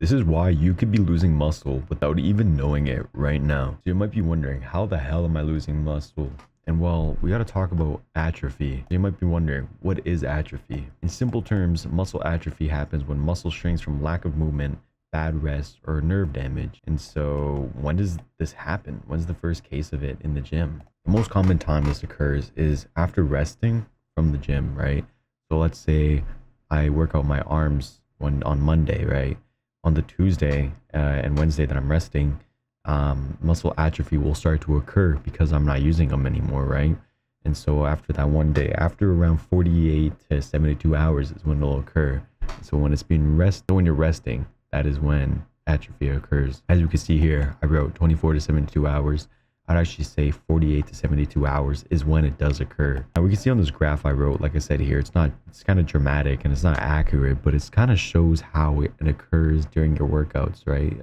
This is why you could be losing muscle without even knowing it right now. So you might be wondering, how the hell am I losing muscle? And well, we got to talk about atrophy. You might be wondering, what is atrophy? In simple terms, muscle atrophy happens when muscle shrinks from lack of movement, bad rest, or nerve damage. And so when does this happen? When's the first case of it in the gym? The most common time this occurs is after resting from the gym, right? So let's say I work out my arms on Monday, right? On the Tuesday and Wednesday that I'm resting, muscle atrophy will start to occur because I'm not using them anymore, right? And so after that one day, after around 48 to 72 hours is when it'll occur. So when when you're resting, that is when atrophy occurs. As you can see here, I wrote 24 to 72 hours. I'd actually say 48 to 72 hours is when it does occur. Now we can see on this graph I wrote, like I said here, it's kind of dramatic and it's not accurate, but it's kind of shows how it occurs during your workouts, right?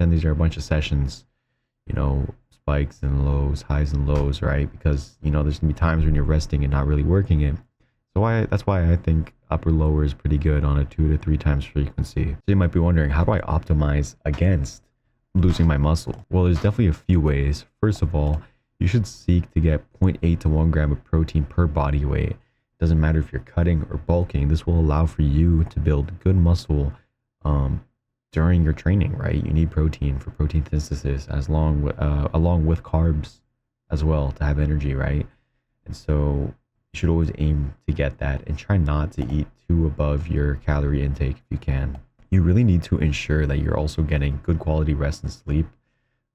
And these are a bunch of sessions, spikes and lows, highs and lows, right? Because, there's gonna be times when you're resting and not really working it. So that's why I think upper lower is pretty good on a 2 to 3 times frequency. So you might be wondering, how do I optimize against losing my muscle? Well, there's definitely a few ways. First of all, you should seek to get 0.8 to 1 gram of protein per body weight. Doesn't matter if you're cutting or bulking. This will allow for you to build good muscle during your training, right? You need protein for protein synthesis along with carbs as well to have energy, right? And so you should always aim to get that and try not to eat too above your calorie intake if you can. You really need to ensure that you're also getting good quality rest and sleep.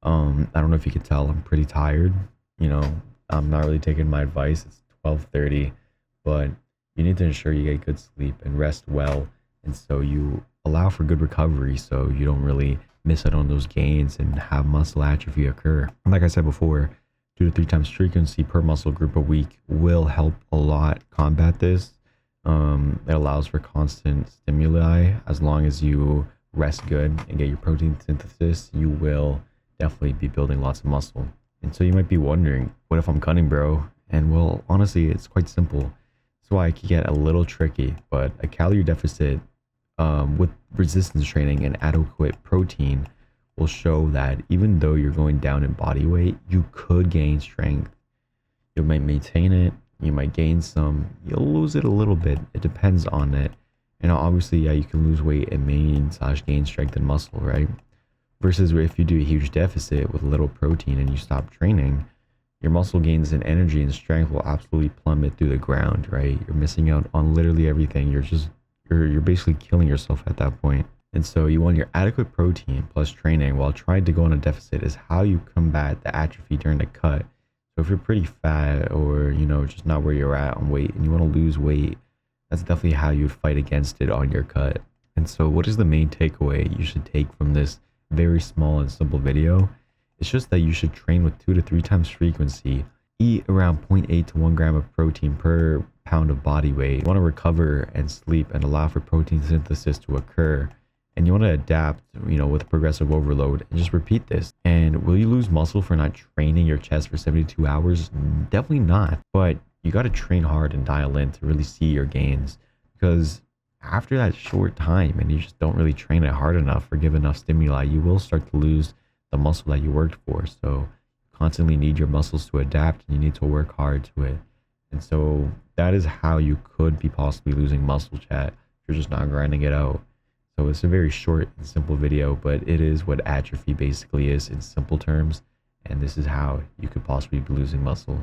I don't know if you can tell, I'm pretty tired. I'm not really taking my advice. It's 12:30, but you need to ensure you get good sleep and rest well. And so you allow for good recovery so you don't really miss out on those gains and have muscle atrophy occur. And like I said before, 2 to 3 times frequency per muscle group a week will help a lot combat this. It allows for constant stimuli. As long as you rest good and get your protein synthesis, you will definitely be building lots of muscle. And so you might be wondering, what if I'm cutting, bro? And well, honestly, it's quite simple. That's why it can get a little tricky, but a calorie deficit with resistance training and adequate protein will show that even though you're going down in body weight, you could gain strength. You might maintain it, you might gain some, you'll lose it a little bit. It depends on it. And obviously, yeah, you can lose weight and gain strength and muscle, right? Versus if you do a huge deficit with little protein and you stop training, your muscle gains and energy and strength will absolutely plummet through the ground, right? You're missing out on literally everything. You're basically killing yourself at that point. And so you want your adequate protein plus training while trying to go on a deficit is how you combat the atrophy during the cut. So if you're pretty fat or, just not where you're at on weight and you want to lose weight, that's definitely how you'd fight against it on your cut. And so what is the main takeaway you should take from this very small and simple video? It's just that you should train with 2 to 3 times frequency, eat around 0.8 to 1 gram of protein per pound of body weight. You want to recover and sleep and allow for protein synthesis to occur. And you want to adapt, with progressive overload and just repeat this. And will you lose muscle for not training your chest for 72 hours? Definitely not. But you got to train hard and dial in to really see your gains. Because after that short time and you just don't really train it hard enough or give enough stimuli, you will start to lose the muscle that you worked for. So you constantly need your muscles to adapt and you need to work hard to it. And so that is how you could be possibly losing muscle, chat, if you're just not grinding it out. So it's a very short and simple video, but it is what atrophy basically is in simple terms. And this is how you could possibly be losing muscle.